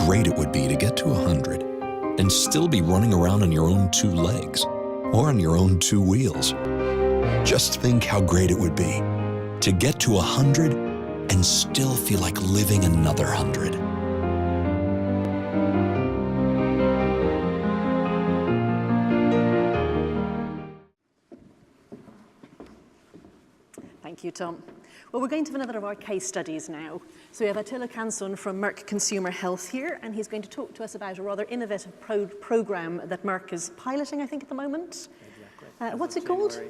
great it would be to get to 100 and still be running around on your own 2 legs or on your own 2 wheels. Just think how great it would be to get to 100 and still feel like living another 100. Thank you, Tom. Well, we're going to have another of our case studies now. So we have Atilla Cansun from Merck Consumer Health here, and he's going to talk to us about a rather innovative program that Merck is piloting, I think, at the moment. Exactly. What's it called?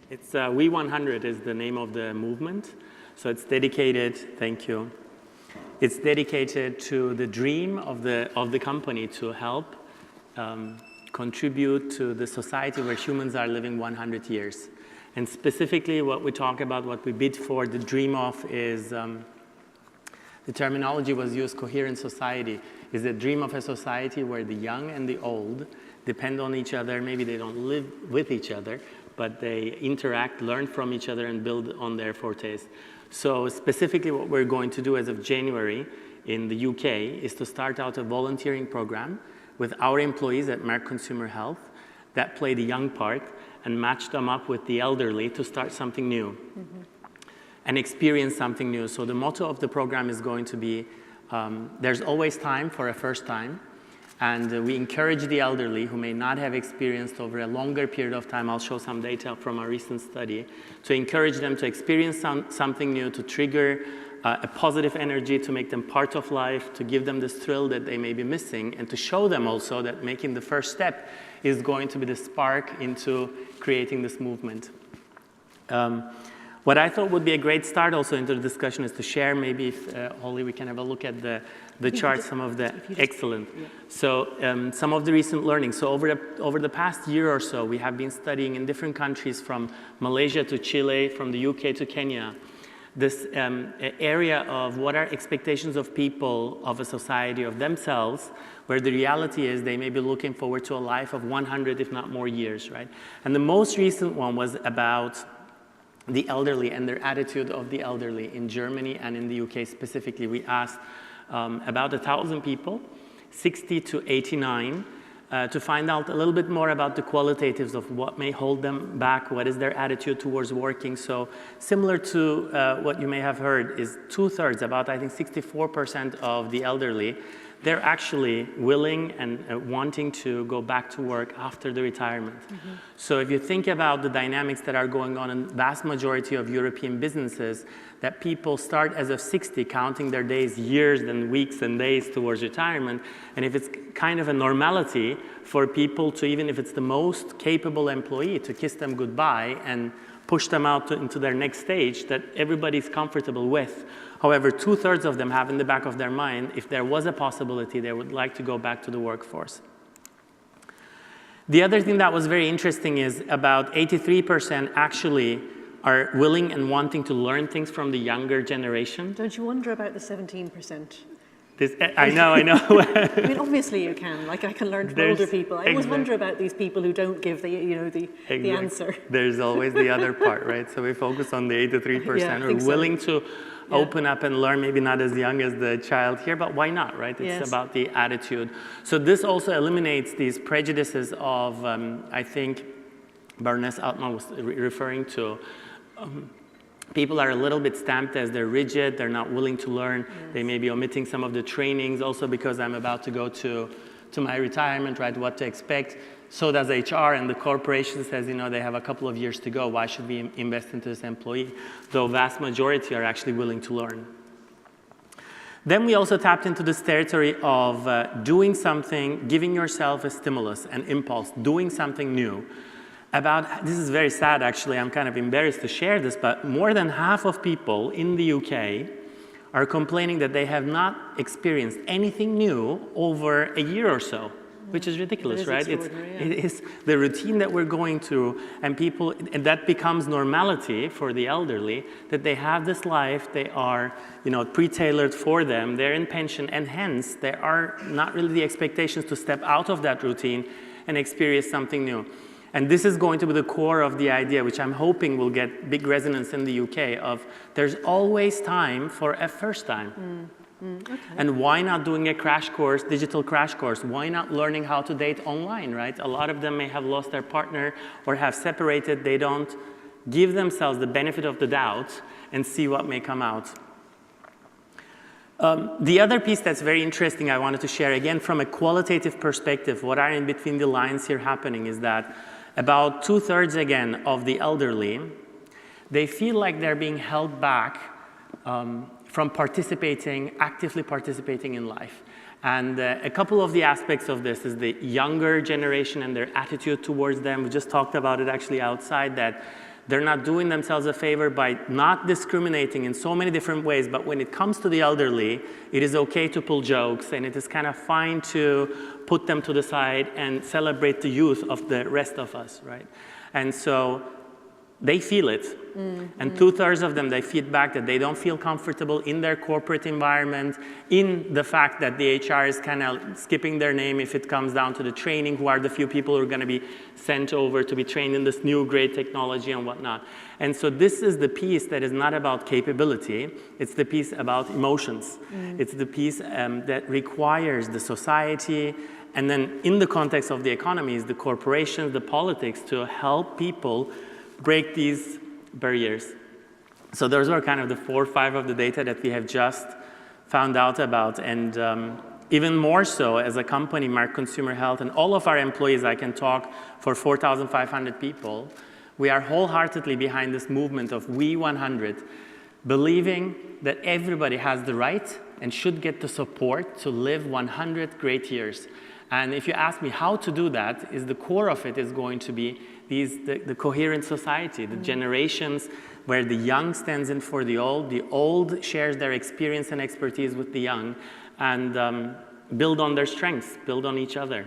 It's We100 is the name of the movement. So it's dedicated, thank you. It's dedicated to the dream of the company to help contribute to the society where humans are living 100 years. And specifically what we talk about, what we bid for, the dream of is, the terminology was used, coherent society, is the dream of a society where the young and the old depend on each other. Maybe they don't live with each other, but they interact, learn from each other, and build on their fortes. So specifically what we're going to do as of January in the UK is to start out a volunteering program with our employees at Merck Consumer Health that play the young part and match them up with the elderly to start something new and experience something new. So the motto of the program is going to be, there's always time for a first time. And we encourage the elderly who may not have experienced over a longer period of time, I'll show some data from a recent study, to encourage them to experience something new, to trigger a positive energy, to make them part of life, to give them this thrill that they may be missing, and to show them also that making the first step is going to be the spark into creating this movement. What I thought would be a great start also into the discussion is to share, maybe if, Holly, we can have a look at the chart, some of the, excellent. Yeah. So some of the recent learning. So over the past year or so, we have been studying in different countries from Malaysia to Chile, from the UK to Kenya, this area of what are expectations of people, of a society, of themselves, where the reality is they may be looking forward to a life of 100, if not more years, right? And the most recent one was about the elderly and their attitude of the elderly in Germany and in the UK specifically. We asked about 1,000 people, 60 to 89, to find out a little bit more about the qualitatives of what may hold them back, what is their attitude towards working. So similar to what you may have heard is 2/3, about I think 64% of the elderly, they're actually willing and wanting to go back to work after the retirement. So if you think about the dynamics that are going on in the vast majority of European businesses, that people start as of 60, counting their days, years and weeks and days towards retirement. And if it's kind of a normality for people to, even if it's the most capable employee, to kiss them goodbye and push them out into their next stage that everybody's comfortable with. However, 2/3 of them have in the back of their mind, if there was a possibility, they would like to go back to the workforce. The other thing that was very interesting is about 83% actually are willing and wanting to learn things from the younger generation. Don't you wonder about the 17%? I know. I mean, obviously you can. Like, I can learn from older people. I always wonder about these people who don't give the answer. There's always the other part, right? So we focus on the 83% who are willing to open up and learn, maybe not as young as the child here, but why not, right? It's about the attitude. So this also eliminates these prejudices of, I think, Baroness Altman was referring to, people are a little bit stamped as they're rigid, they're not willing to learn, they may be omitting some of the trainings, also because I'm about to go to my retirement, right, what to expect. So does HR, and the corporation says, you know, they have a couple of years to go, why should we invest into this employee? Though vast majority are actually willing to learn. Then we also tapped into this territory of doing something, giving yourself a stimulus, an impulse, doing something new. This is very sad actually, I'm kind of embarrassed to share this, but more than half of people in the UK are complaining that they have not experienced anything new over a year or so, which is ridiculous, right? It is the routine that we're going through, and that becomes normality for the elderly, that they have this life, they are, you know, pre-tailored for them, they're in pension, and hence there are not really the expectations to step out of that routine and experience something new. And this is going to be the core of the idea, which I'm hoping will get big resonance in the UK, of there's always time for a first time. Okay. And why not doing a crash course, digital crash course? Why not learning how to date online, right? A lot of them may have lost their partner or have separated. They don't give themselves the benefit of the doubt and see what may come out. The other piece that's very interesting I wanted to share, again, from a qualitative perspective, what are in between the lines here happening is that about 2/3, again, of the elderly, they feel like they're being held back from actively participating in life. And a couple of the aspects of this is the younger generation and their attitude towards them. We just talked about it actually outside, that they're not doing themselves a favor by not discriminating in so many different ways, but when it comes to the elderly, it is okay to pull jokes, and it is kind of fine to put them to the side and celebrate the youth of the rest of us, right? And so they feel it. And 2/3 of them, they feedback that they don't feel comfortable in their corporate environment, in the fact that the HR is kind of skipping their name if it comes down to the training, who are the few people who are going to be sent over to be trained in this new great technology and whatnot. And so this is the piece that is not about capability, it's the piece about emotions. It's the piece that requires the society, and then in the context of the economies, the corporations, the politics, to help people break these barriers. So those are kind of the 4 or 5 of the data that we have just found out about. And even more so as a company, Merck Consumer Health, and all of our employees, I can talk for 4,500 people, we are wholeheartedly behind this movement of We 100, believing that everybody has the right and should get the support to live 100 great years. And if you ask me how to do that, is the core of it is going to be the coherent society, the generations where the young stands in for the old shares their experience and expertise with the young, and build on their strengths, build on each other.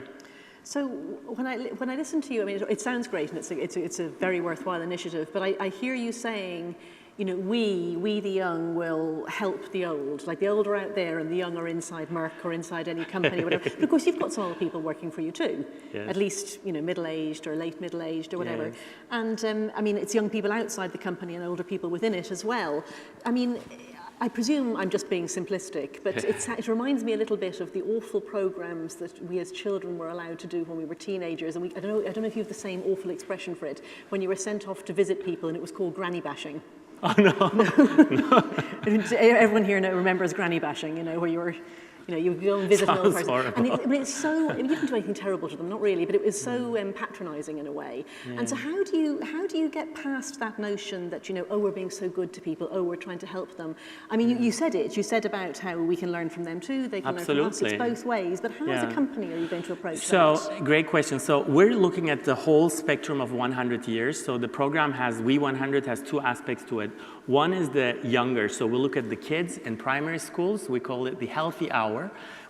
So when I listen to you, I mean, it sounds great, and it's a very worthwhile initiative, but I hear you saying, you know, we the young will help the old. Like the old are out there and the young are inside Merck or inside any company or whatever. But of course you've got some old people working for you too. Yes. At least, you know, middle-aged or late middle-aged or whatever. Yes. And I mean, it's young people outside the company and older people within it as well. I mean, I presume I'm just being simplistic, but it reminds me a little bit of the awful programs that we as children were allowed to do when we were teenagers. And I don't know if you have the same awful expression for it, when you were sent off to visit people and it was called granny bashing. Oh, no. Everyone here remembers granny bashing, you know, where you were, you know, you go and visit an old person. Horrible. And it's so, I mean, you didn't do anything terrible to them, not really, but it was so patronising in a way. Yeah. And so how do you get past that notion that, you know, oh, we're being so good to people, oh, we're trying to help them? I mean, you said it. You said about how we can learn from them too, they can learn from us. It's both ways. But how as a company are you going to approach that? So, great question. So we're looking at the whole spectrum of 100 years. So the program has, We 100 has 2 aspects to it. One is the younger. So we'll look at the kids in primary schools. We call it the Healthy Hour.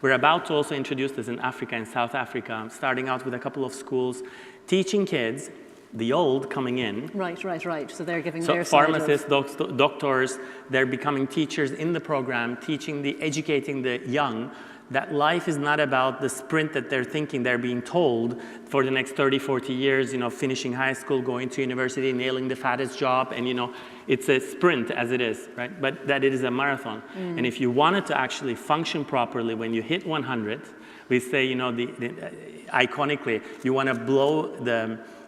We're about to also introduce this in Africa and South Africa, starting out with a couple of schools, teaching kids, the old coming in. Right. So they're giving their pharmacists, doctors, they're becoming teachers in the program, educating the young that life is not about the sprint that they're thinking they're being told for the next 30, 40 years, you know, finishing high school, going to university, nailing the fattest job, and, you know, it's a sprint as it is, right? But that it is a marathon. And if you want it to actually function properly when you hit 100, we say, you know, iconically, you want to blow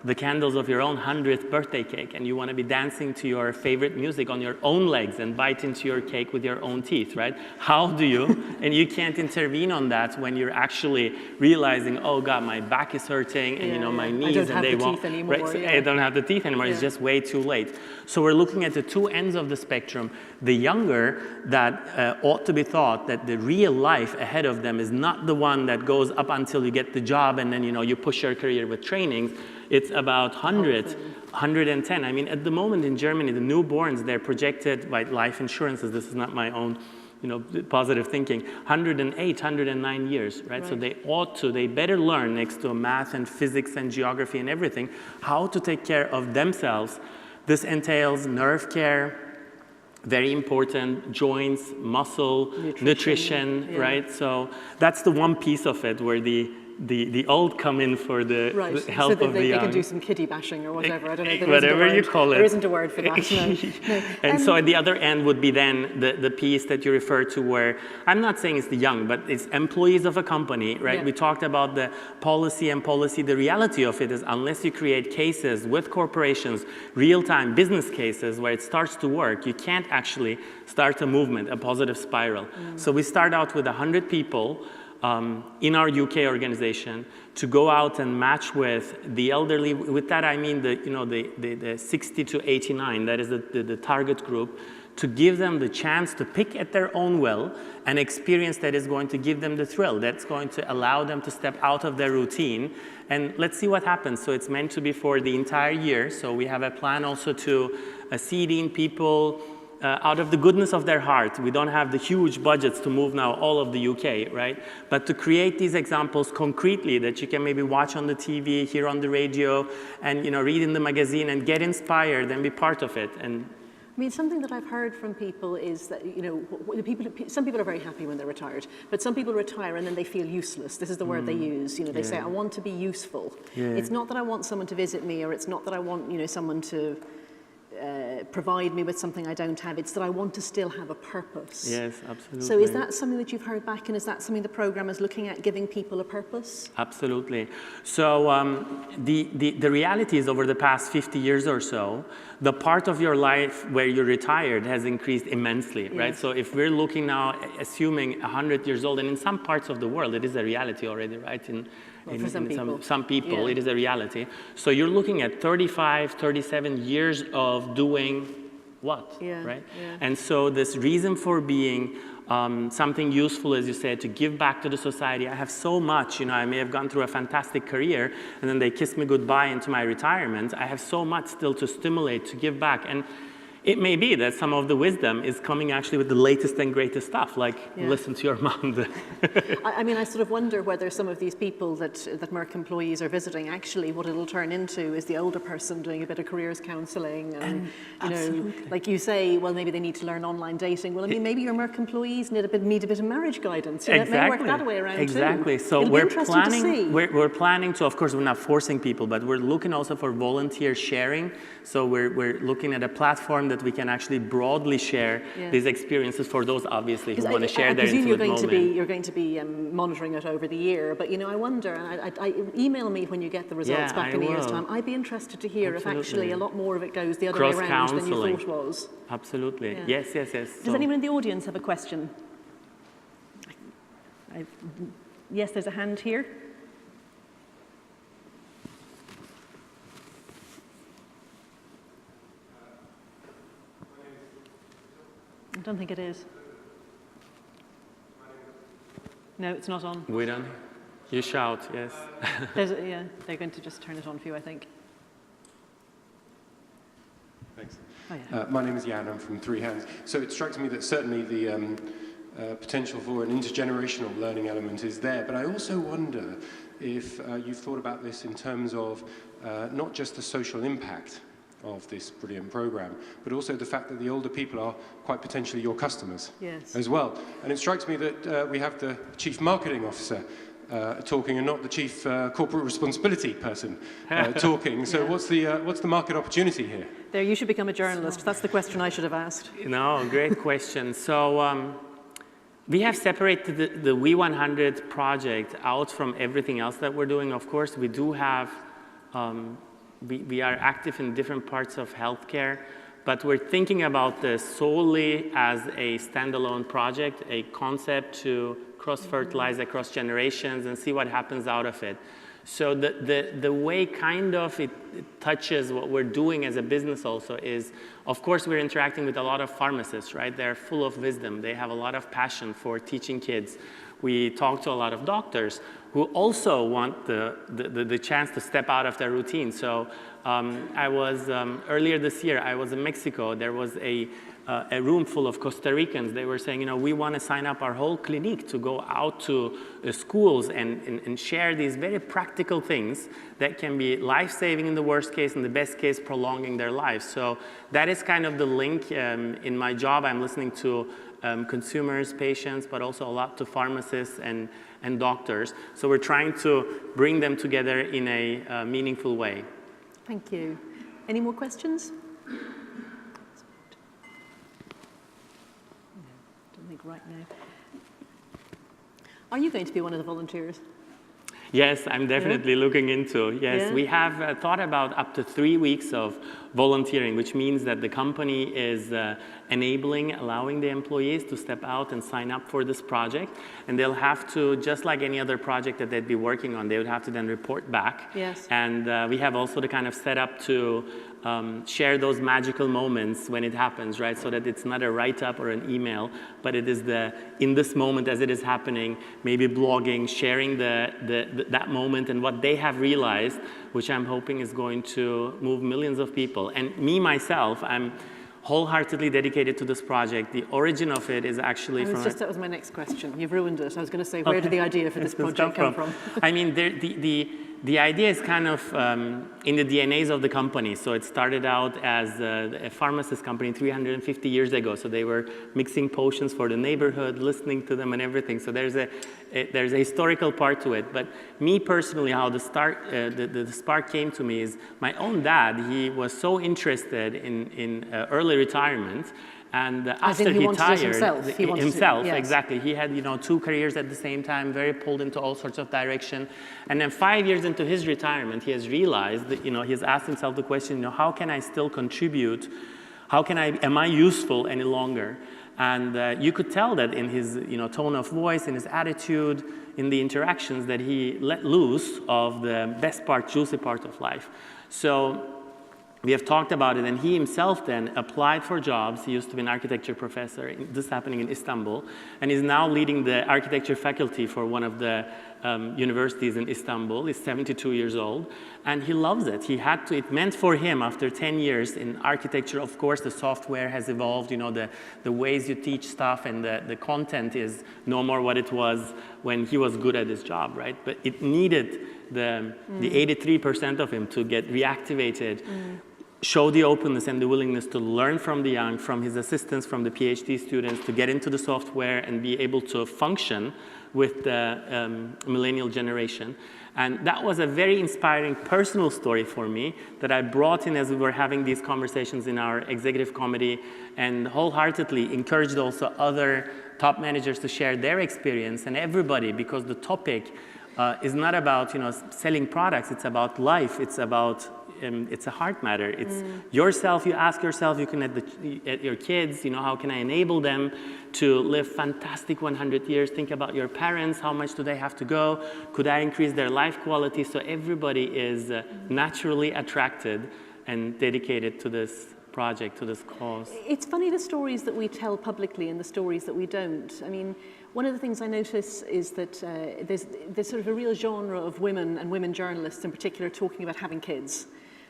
the candles of your own 100th birthday cake, and you want to be dancing to your favorite music on your own legs and bite into your cake with your own teeth, right? How do you? And you can't intervene on that when you're actually realizing, oh God, my back is hurting, and you know, my knees, and they won't. Right? So I don't have the teeth anymore. It's just way too late. So we're looking at the 2 ends of the spectrum. The younger that ought to be taught that the real life ahead of them is not the one that goes up until you get the job and then, you know, you push your career with trainings. It's about 110. I mean, at the moment in Germany, the newborns, they're projected by life insurances. This is not my own, you know, positive thinking. 108, 109 years, right? So they better learn, next to math and physics and geography and everything, how to take care of themselves. This entails nerve care, very important, joints, muscle, nutrition, right? So that's the one piece of it where the the old come in for the help so that of the young. They can do some kiddie bashing or whatever. I don't know. Whatever you call it. There isn't a word for that. No. And so at the other end would be then the piece that you refer to where, I'm not saying it's the young, but it's employees of a company, right? Yeah. We talked about the policy and policy. The reality of it is unless you create cases with corporations, real-time business cases where it starts to work, you can't actually start a movement, a positive spiral. So we start out with 100 people in our UK organization to go out and match with the elderly. With that I mean the 60 to 89, that is the target group, to give them the chance to pick at their own will an experience that is going to give them the thrill, that's going to allow them to step out of their routine. And let's see what happens. So it's meant to be for the entire year. So we have a plan also to seed in people out of the goodness of their heart. We don't have the huge budgets to move now all of the UK, right? But to create these examples concretely that you can maybe watch on the TV, hear on the radio, and read in the magazine and get inspired and be part of it. And I mean, something that I've heard from people is that, some people are very happy when they're retired, but some people retire and then they feel useless. This is the word they use. They say, I want to be useful. Yeah. It's not that I want someone to visit me, or it's not that I want, someone to provide me with something I don't have. It's that I want to still have a purpose. Yes, absolutely. So is that something that you've heard back, and is that something the program is looking at, giving people a purpose? Absolutely. So the reality is over the past 50 years or so, the part of your life where you're retired has increased immensely, right? So if we're looking now, assuming 100 years old, and in some parts of the world, it is a reality already, right? For some people, it is a reality. So you're looking at 35, 37 years of doing what, right? Yeah. And so this reason for being something useful, as you said, to give back to the society. I have so much, I may have gone through a fantastic career and then they kiss me goodbye into my retirement. I have so much still to stimulate, to give back. And it may be that some of the wisdom is coming actually with the latest and greatest stuff, like listen to your mom. I mean, I sort of wonder whether some of these people that Merck employees are visiting, actually what it'll turn into is the older person doing a bit of careers counselling, and like you say, well, maybe they need to learn online dating. Well, I mean, maybe your Merck employees need a bit of marriage guidance. It may work that way around too. So we're planning to, of course, we're not forcing people, but we're looking also for volunteer sharing. So we're looking at a platform that we can actually broadly share these experiences for those, obviously, who want to share their intimate moment. You're going to be monitoring it over the year, but I wonder, and email me when you get the results back in a year's time. I'd be interested to hear if actually a lot more of it goes the other way around than you thought it was. Absolutely. Yeah. Yes. Does anyone in the audience have a question? Yes, there's a hand here. I don't think it is. No, it's not on. We don't. You shout, yes. They're going to just turn it on for you, I think. Thanks. Oh, yeah. My name is Jan, I'm from Three Hands. So it strikes me that certainly the potential for an intergenerational learning element is there, but I also wonder if you've thought about this in terms of not just the social impact of this brilliant program, but also the fact that the older people are quite potentially your customers as well. And it strikes me that we have the chief marketing officer talking and not the chief corporate responsibility person talking. So what's the market opportunity here? There, you should become a journalist. That's the question I should have asked. No, great question. So we have separated the We100 project out from everything else that we're doing. Of course, we do have we are active in different parts of healthcare, but we're thinking about this solely as a standalone project, a concept to cross-fertilize across generations and see what happens out of it. So the way kind of it touches what we're doing as a business also is, of course, we're interacting with a lot of pharmacists, right? They're full of wisdom. They have a lot of passion for teaching kids. We talk to a lot of doctors who also want the chance to step out of their routine. So I was, earlier this year, I was in Mexico. There was a room full of Costa Ricans. They were saying, we want to sign up our whole clinic to go out to schools and share these very practical things that can be life-saving in the worst case, in the best case, prolonging their lives. So that is kind of the link in my job. I'm listening to consumers, patients, but also a lot to pharmacists and doctors. So we're trying to bring them together in a meaningful way. Thank you. Any more questions? Don't think right now. Are you going to be one of the volunteers? Yes, I'm definitely looking into. Yes, Yeah. we have thought about up to 3 weeks of volunteering, which means that the company is allowing the employees to step out and sign up for this project. And they'll have to, just like any other project that they'd be working on, they would have to then report back. Yes. And we have also the kind of setup to share those magical moments when it happens, right? So that it's not a write-up or an email, but it is in this moment as it is happening, maybe blogging, sharing that moment and what they have realized, which I'm hoping is going to move millions of people. And me, myself, I'm wholeheartedly dedicated to this project. The origin of it is actually that was my next question. You've ruined it. I was going to say, where did the idea for this project come from? I mean, the idea is kind of in the DNAs of the company. So it started out as a pharmacist company 350 years ago. So they were mixing potions for the neighborhood, listening to them and everything. So there's a historical part to it. But me personally, how the spark came to me is my own dad. He was so interested in early retirement. And after he retired, himself, yes. Exactly. He had, 2 careers at the same time, very pulled into all sorts of direction. And then 5 years into his retirement, he has realized that, he has asked himself the question, how can I still contribute? Am I useful any longer? And you could tell that in his, tone of voice, in his attitude, in the interactions that he let loose of the best part, juicy part of life. So we have talked about it, and he himself then applied for jobs. He used to be an architecture professor, this happening in Istanbul, and is now leading the architecture faculty for one of the universities in Istanbul. He's 72 years old, and he loves it. It meant for him, after 10 years in architecture, of course, the software has evolved, the ways you teach stuff, and the content is no more what it was when he was good at his job, right? But it needed the 83% of him to get reactivated, show the openness and the willingness to learn from the young, from his assistants, from the PhD students, to get into the software and be able to function with the millennial generation. And that was a very inspiring personal story for me that I brought in as we were having these conversations in our executive committee, and wholeheartedly encouraged also other top managers to share their experience, and everybody, because the topic is not about selling products, it's about life, it's a heart matter. It's yourself, you ask yourself, you can at your kids, how can I enable them to live fantastic 100 years? Think about your parents, how much do they have to go? Could I increase their life quality? So everybody is naturally attracted and dedicated to this project, to this cause. It's funny the stories that we tell publicly and the stories that we don't. I mean, one of the things I notice is that there's sort of a real genre of women and women journalists in particular talking about having kids.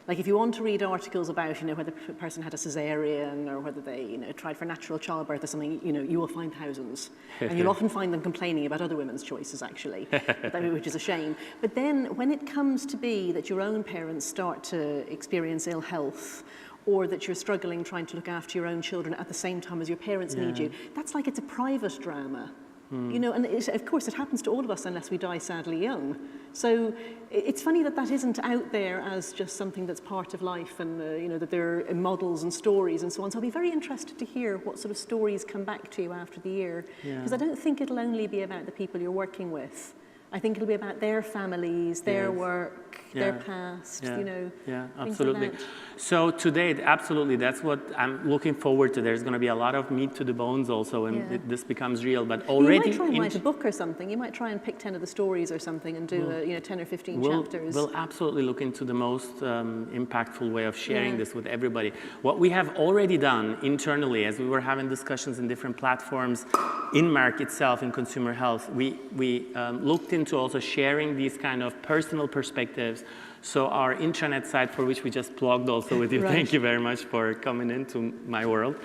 Like if you want to read articles about, whether the person had a cesarean or whether they, tried for natural childbirth or something, you will find thousands. And you'll often find them complaining about other women's choices, actually, which is a shame. But then when it comes to be that your own parents start to experience ill health, or that you're struggling trying to look after your own children at the same time as your parents need you, that's like it's a private drama. And of course it happens to all of us unless we die sadly young. So it's funny that isn't out there as just something that's part of life, and that there are models and stories and so on. So I'll be very interested to hear what sort of stories come back to you after the year, because I don't think it'll only be about the people you're working with. I think it'll be about their families, their work, their past, Yeah, absolutely. So today, absolutely, that's what I'm looking forward to. There's going to be a lot of meat to the bones also when this becomes real. But already, you might try and write a book or something. You might try and pick 10 of the stories or something and do 10 or 15 chapters. We'll absolutely look into the most impactful way of sharing this with everybody. What we have already done internally, as we were having discussions in different platforms in Merck itself, in consumer health, we looked into also sharing these kind of personal perspectives. So our intranet site, for which we just plugged also with you, thank you very much for coming into my world.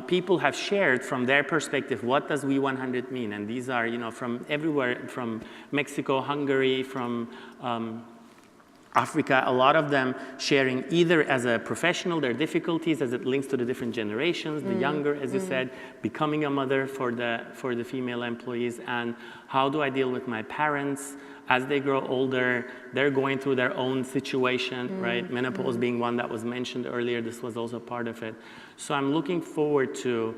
People have shared from their perspective, what does We100 mean? And these are, from everywhere, from Mexico, Hungary, from Africa, a lot of them sharing either as a professional their difficulties as it links to the different generations, the younger, as you said, becoming a mother for the female employees, and how do I deal with my parents as they grow older, they're going through their own situation, right? Menopause being one that was mentioned earlier, this was also part of it. So I'm looking forward to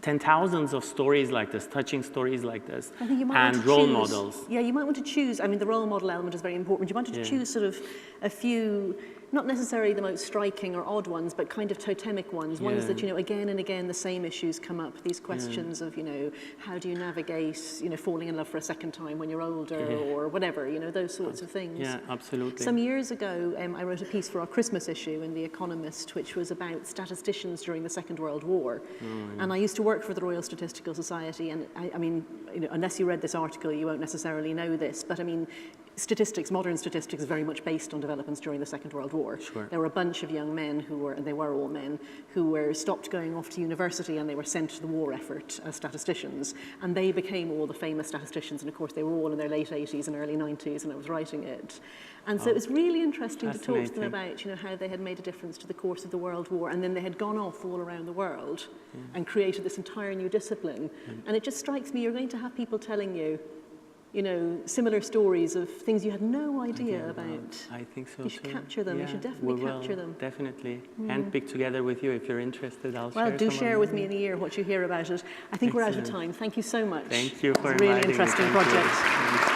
10,000s of stories like this, touching stories like this, I think you might and want to role choose, models. Yeah, you might want to choose, I mean, the role model element is very important. You might want to choose sort of a few, not necessarily the most striking or odd ones, but kind of totemic ones, ones that, you know, again and again, the same issues come up, these questions of, you know, how do you navigate, you know, falling in love for a second time when you're older or whatever, you know, those sorts of things. Yeah, absolutely. Some years ago, I wrote a piece for our Christmas issue in The Economist, which was about statisticians during the Second World War. And I used to work for the Royal Statistical Society, and I mean, you know, unless you read this article, you won't necessarily know this, but I mean, statistics, modern statistics, is very much based on developments during the Second World War. Sure. There were a bunch of young men who were, and they were all men, who were stopped going off to university and they were sent to the war effort as statisticians. And they became all the famous statisticians, and of course they were all in their late 80s and early 90s, and I was writing it. And so it was really interesting to talk to them about, you know, how they had made a difference to the course of the World War, and then they had gone off all around the world and created this entire new discipline. And it just strikes me, you're going to have people telling you, you know, similar stories of things you had no idea about. I think so. You should too. capture them. Yeah, You should definitely capture them. Definitely. And pick together with you if you're interested. I'll Well, share do some share of with them. me in a year what you hear about it. I think we're out of Excellent. time. Thank you so much. Thank you for It's a really inviting me. interesting Thank you. project. Thank you.